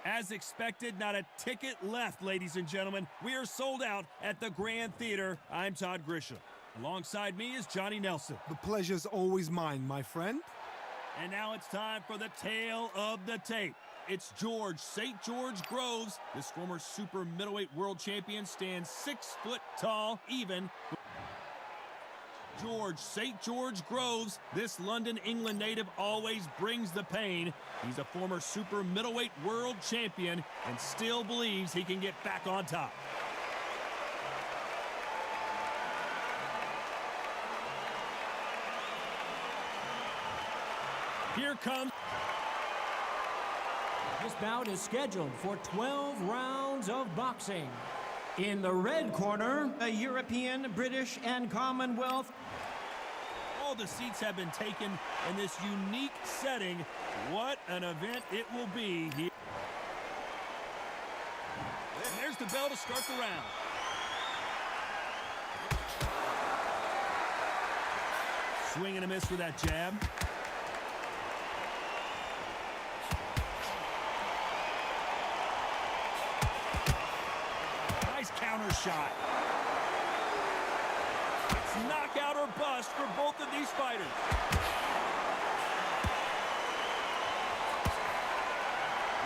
As expected, not a ticket left, ladies and gentlemen. We are sold out at the Grand Theater. I'm Todd Grisham. Alongside me is Johnny Nelson. The pleasure's always mine, my friend. And now it's time for the tale of the tape. It's George St. George Groves. This former super middleweight world champion stands 6 foot tall, even. George St. George Groves, this London, England native always brings the pain. He's a former super middleweight world champion and still believes he can get back on top. Here comes. This bout is scheduled for 12 rounds of boxing. In the red corner, a European, British, and Commonwealth. All the seats have been taken in this unique setting. What an event it will be here. And there's the bell to start the round. Swing and a miss with that jab. Counter shot. It's knockout or bust for both of these fighters.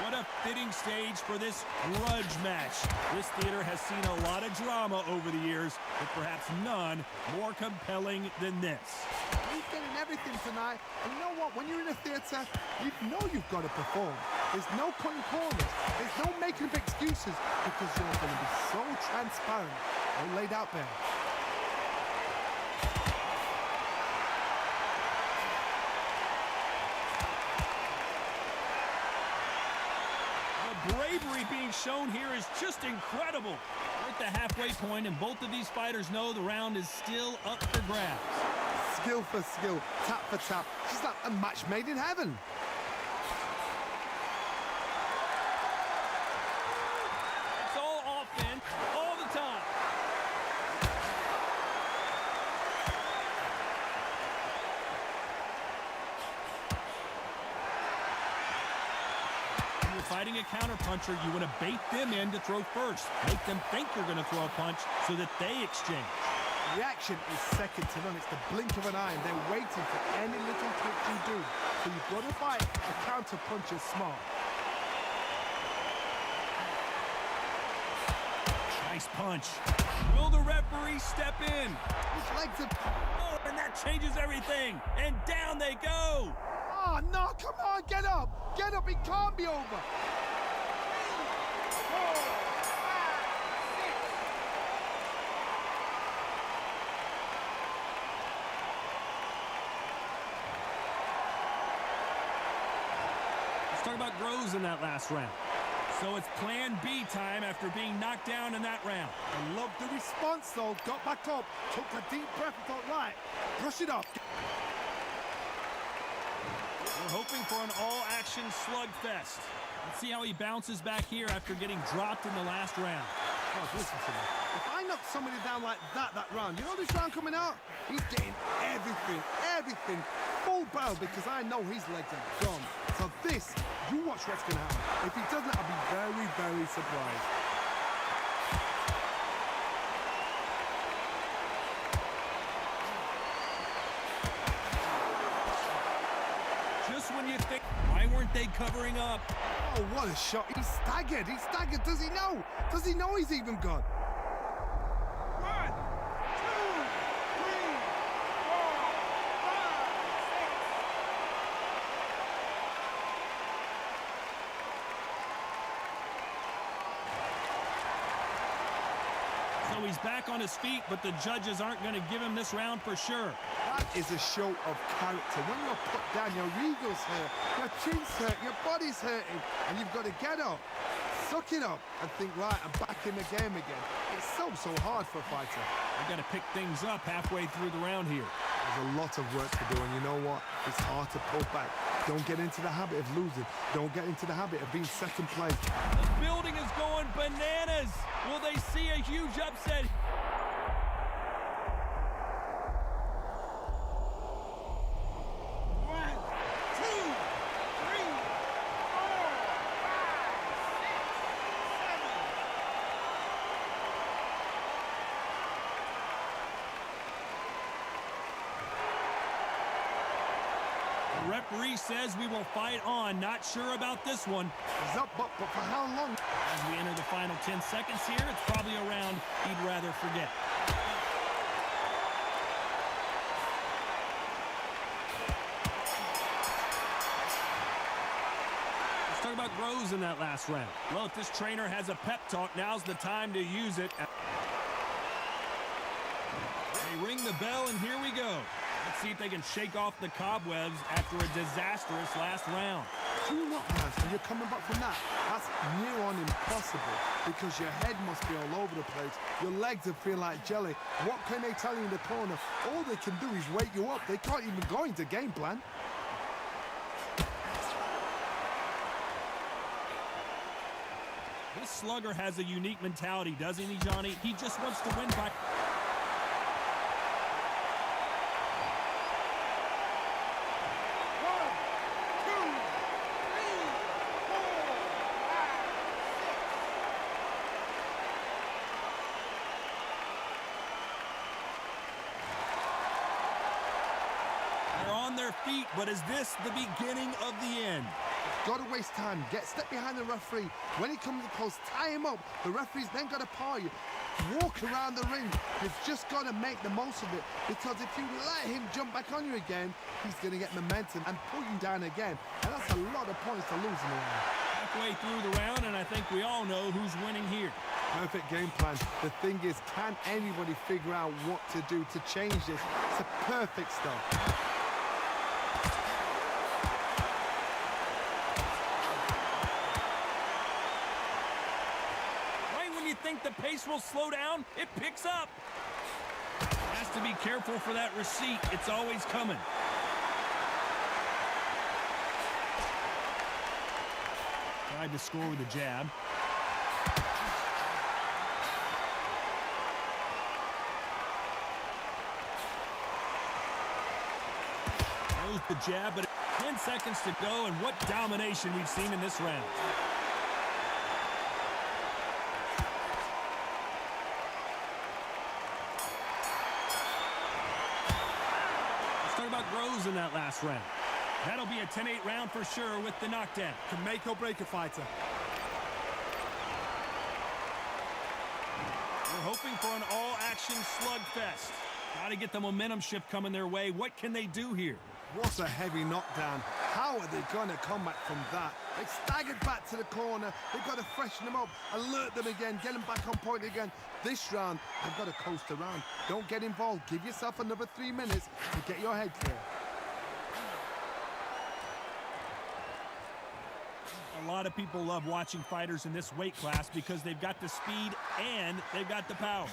What a fitting stage for this grudge match. This theater has seen a lot of drama over the years, but perhaps none more compelling than this. He's getting everything tonight, and you know what? When you're in a theater, you know you've got to perform. There's no cutting corners. There's no making up excuses because you're going to be so transparent all laid out there. The bravery being shown here is just incredible. We're at the halfway point, and both of these fighters know the round is still up for grabs. Skill for skill, tap for tap. Just like a match made in heaven. It's all offense, all the time. When you're fighting a counterpuncher, you want to bait them in to throw first. Make them think you're going to throw a punch so that they exchange. Reaction is second to none. It's the blink of an eye, and they're waiting for any little trick you do. So you've got to fight a counter puncher smart. Nice punch. Will the referee step in? His legs are... Oh, and that changes everything. And down they go. Oh, no, come on, get up. Get up, it can't be over. 3, 4, 5, 6. Talk about Groves in that last round. So it's plan B time after being knocked down in that round. I love the response, though. Got back up, took a deep breath and thought, right, brush it off. We're hoping for an all-action slugfest. Let's see how he bounces back here after getting dropped in the last round. Oh, listen to me. If I knock somebody down like that round, you know this round coming out? He's getting everything, full barrel because I know his legs are gone. So this, you watch what's going to happen. If he doesn't, I'll be very, very surprised. Just when you think, why weren't they covering up? Oh, what a shot. He's staggered. Does he know? Does he know he's even gone? 1, 2, 3, 4, 5, 6. So he's back on his feet, but the judges aren't going to give him this round for sure. That is a show of character. When you're put down, your ego's hurt, your chin's hurt, your body's hurting, and you've got to get up, suck it up, and think, right, I'm back in the game again. It's so hard for a fighter. I've got to pick things up halfway through the round here. There's a lot of work to do, and you know what? It's hard to pull back. Don't get into the habit of losing. Don't get into the habit of being second place. The building is going bananas. Will they see a huge upset? 1, 2, 3, 4, 5, 6. The referee says we will fight on. Not sure about this one. He's up, but for how long? As we enter the final 10 seconds here, it's probably a round he'd rather forget. Let's talk about Groves in that last round. Well, if this trainer has a pep talk, now's the time to use it. They ring the bell, and here we go. Let's see if they can shake off the cobwebs after a disastrous last round. 2 knockdowns, and you're coming back from that. That's near on impossible because your head must be all over the place. Your legs are feeling like jelly. What can they tell you in the corner? All they can do is wake you up. They can't even go into game plan. This slugger has a unique mentality, doesn't he, Johnny? He just wants to win by... their feet, but is this the beginning of the end? Got to waste time. Step behind the referee. When he comes close, tie him up. The referee's then got to paw you. Walk around the ring. You've just got to make the most of it, because if you let him jump back on you again, he's going to get momentum and pull you down again. And that's a lot of points to lose in the round. Halfway through the round, and I think we all know who's winning here. Perfect game plan. The thing is, can anybody figure out what to do to change this? It's a perfect start. Think the pace will slow down, it picks up. Has to be careful for that receipt. It's always coming. Tried to score with a jab. Throws the jab, but 10 seconds to go, and what domination we've seen in this round. Groves in that last round. That'll be a 10-8 round for sure with the knockdown. Can make or break a fighter. We're hoping for an all-action slugfest. Got to get the momentum shift coming their way. What can they do here? What a heavy knockdown. How are they going to come back from that? They staggered back to the corner. They've got to freshen them up, alert them again, get them back on point again. This round, they've got to coast around. Don't get involved. Give yourself another 3 minutes to get your head clear. A lot of people love watching fighters in this weight class because they've got the speed and they've got the power.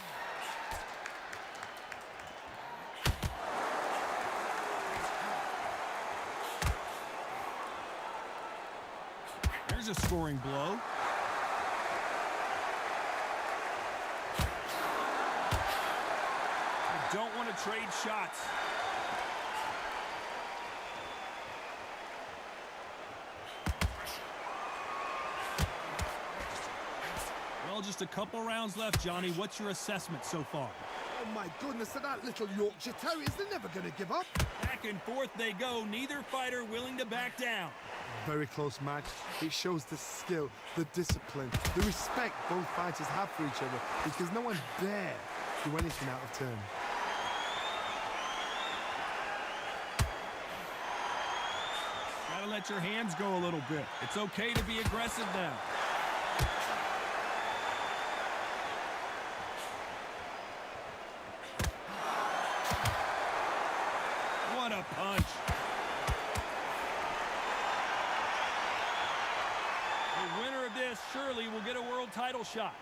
There's a scoring blow. They don't want to trade shots. Well, just a couple rounds left, Johnny. What's your assessment so far? Oh, my goodness, that little Yorkshire Terriers, they're never going to give up. Back and forth they go. Neither fighter willing to back down. Very close match. It shows the skill, the discipline, the respect both fighters have for each other, because no one dare do anything out of turn. Gotta let your hands go a little bit. It's okay to be aggressive now. What a punch. The winner of this surely will get a world title shot.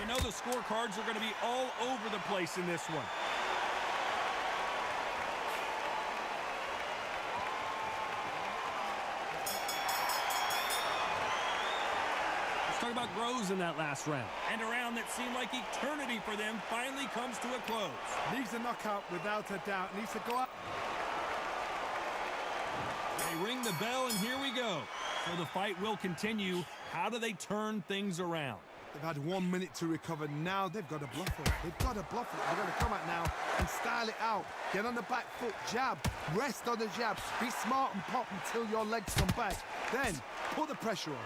You know the scorecards are going to be all over the place in this one. Talk about Groves in that last round. And a round that seemed like eternity for them finally comes to a close. Needs a knockout without a doubt. Needs to go up. They ring the bell, and here we go. So the fight will continue. How do they turn things around? They've had 1 minute to recover. Now they've got to bluff it. They've got to bluff it. They've got to come out now and style it out. Get on the back foot, jab, rest on the jab. Be smart and pop until your legs come back. Then put the pressure on.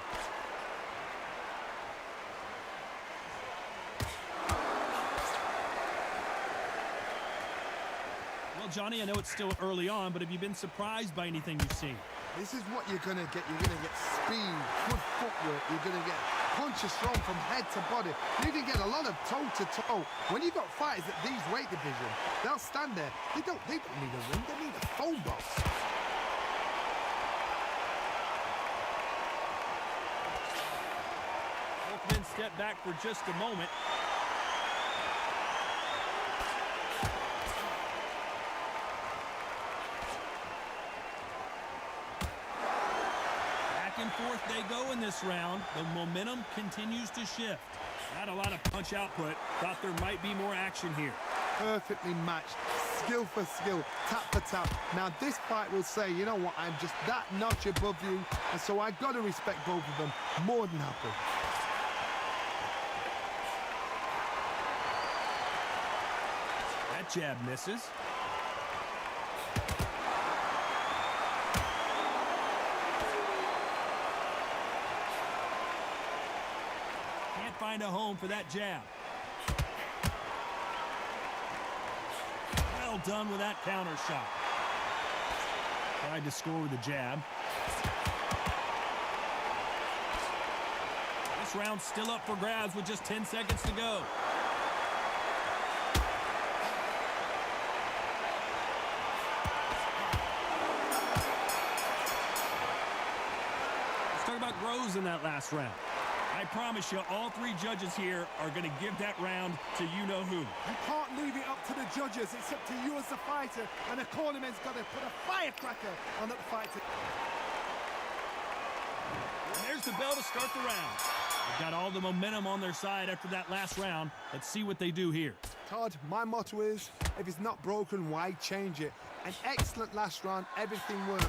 Well, Johnny, I know it's still early on, but have you been surprised by anything you've seen? This is what you're going to get. You're going to get speed, good footwork. You're going to get punches thrown from head to body. You can get a lot of toe-to-toe. When you've got fighters at these weight division, they'll stand there. They don't need a ring. They need a phone box. Both men step back for just a moment. And forth they go in this round. The momentum continues to shift. Not a lot of punch output. Thought there might be more action here. Perfectly matched. Skill for skill. Tap for tap. Now this fight will say, you know what, I'm just that notch above you. And so I've got to respect both of them. More than happy. That jab misses. Find a home for that jab. Well done with that counter shot. Tried to score with a jab. This round's still up for grabs with just 10 seconds to go. Let's talk about Groves in that last round. I promise you, all three judges here are going to give that round to you-know-who. You can't leave it up to the judges. It's up to you as the fighter, and the cornerman's got to put a firecracker on that fighter. And there's the bell to start the round. They've got all the momentum on their side after that last round. Let's see what they do here. Todd, my motto is, if it's not broken, why change it? An excellent last round, everything works.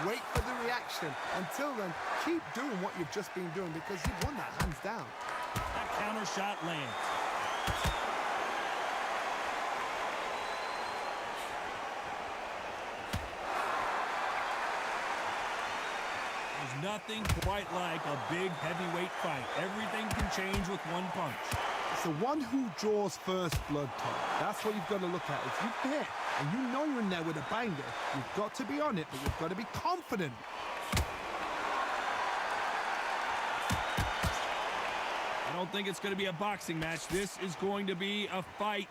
Wait for the reaction. Until then, keep doing what you've just been doing because you've won that hands down. That counter shot lands. There's nothing quite like a big heavyweight fight. Everything can change with one punch. It's the one who draws first blood, Todd. That's what you've got to look at. If you're there and you know you're in there with a banger, you've got to be on it, but you've got to be confident. I don't think it's going to be a boxing match. This is going to be a fight.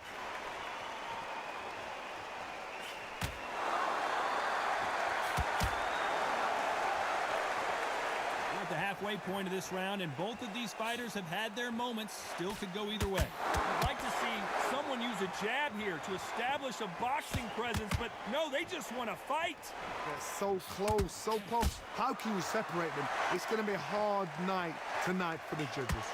We're at the halfway point of this round, and both of these fighters have had their moments. Still could go either way. I'd like to see someone use a jab here to establish a boxing presence, but no, they just want to fight. They're so close, so close. How can you separate them? It's going to be a hard night tonight for the judges.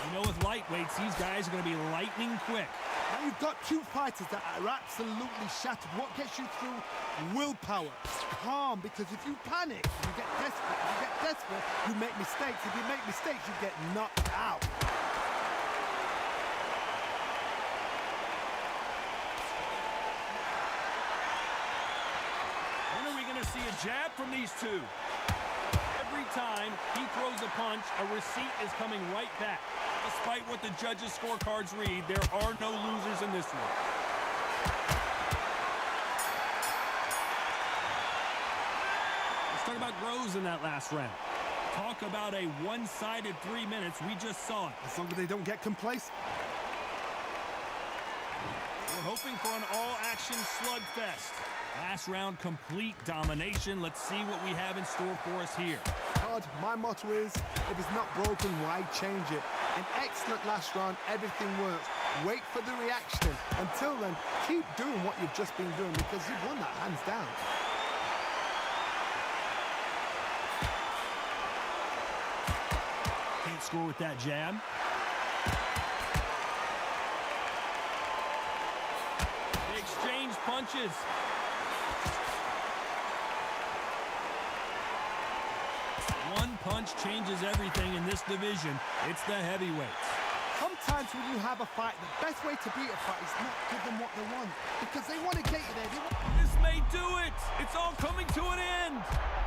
You know, with lightweights, these guys are going to be lightning quick. Now you've got two fighters that are absolutely shattered. What gets you through? Willpower. Calm, because if you panic, you get desperate. If you get desperate, you make mistakes. If you make mistakes, you get knocked out. When are we going to see a jab from these two? Every time he throws a punch, a receipt is coming right back. Despite what the judges' scorecards read, there are no losers in this one. Let's talk about Groves in that last round. Talk about a one-sided 3 minutes. We just saw it. As long as they don't get complacent. We're hoping for an all-action slugfest. Last round, complete domination. Let's see what we have in store for us here. Todd, my motto is, if it's not broken, why change it? An excellent last round, everything works. Wait for the reaction. Until then, keep doing what you've just been doing because you've won that hands down. Can't score with that jab. They exchange punches. punch changes everything in this division. It's the heavyweights. Sometimes when you have a fight, the best way to beat a fight is not give them what they want, because they want to get you there. This may do it. It's all coming to an end.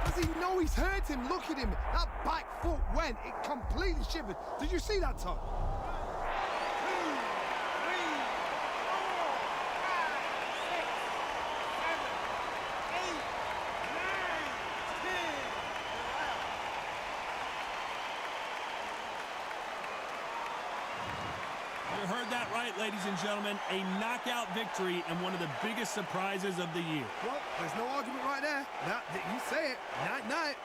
Does he know he's hurt him? Look at him. That back foot went. It completely shivered. Did you see that, Tom? You heard that right, ladies and gentlemen. A knockout victory and one of the biggest surprises of the year. Well, there's no argument right there. You say it. Night-night.